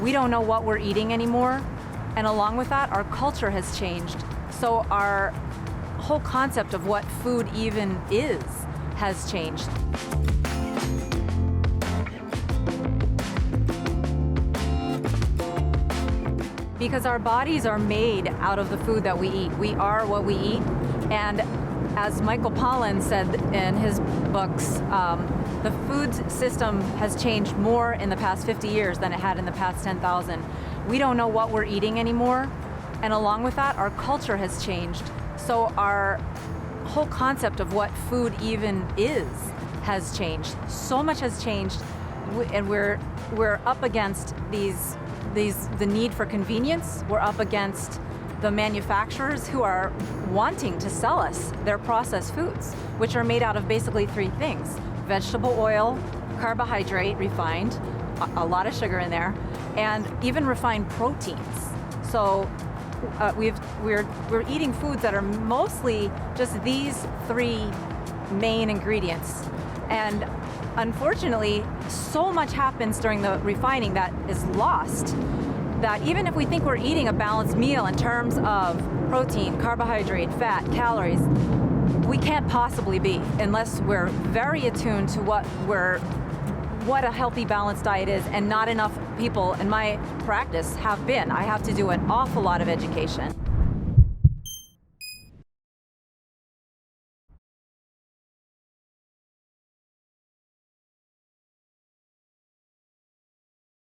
we don't know what we're eating anymore. And along with that, our culture has changed. So our whole concept of what food even is has changed. Because our bodies are made out of the food that we eat. We are what we eat. And as Michael Pollan said in his books, the food system has changed more in the past 50 years than it had in the past 10,000. We don't know what we're eating anymore. And along with that, our culture has changed. So our whole concept of what food even is has changed. So much has changed, and we're up against the need for convenience. We're up against the manufacturers who are wanting to sell us their processed foods, which are made out of basically three things: vegetable oil, carbohydrate, refined, a lot of sugar in there, and even refined proteins. So we're eating foods that are mostly just these three main ingredients. And unfortunately, so much happens during the refining that is lost, that even if we think we're eating a balanced meal in terms of protein, carbohydrate, fat, calories, we can't possibly be unless we're very attuned to what a healthy, balanced diet is, and not enough people in my practice have been. I have to do an awful lot of education.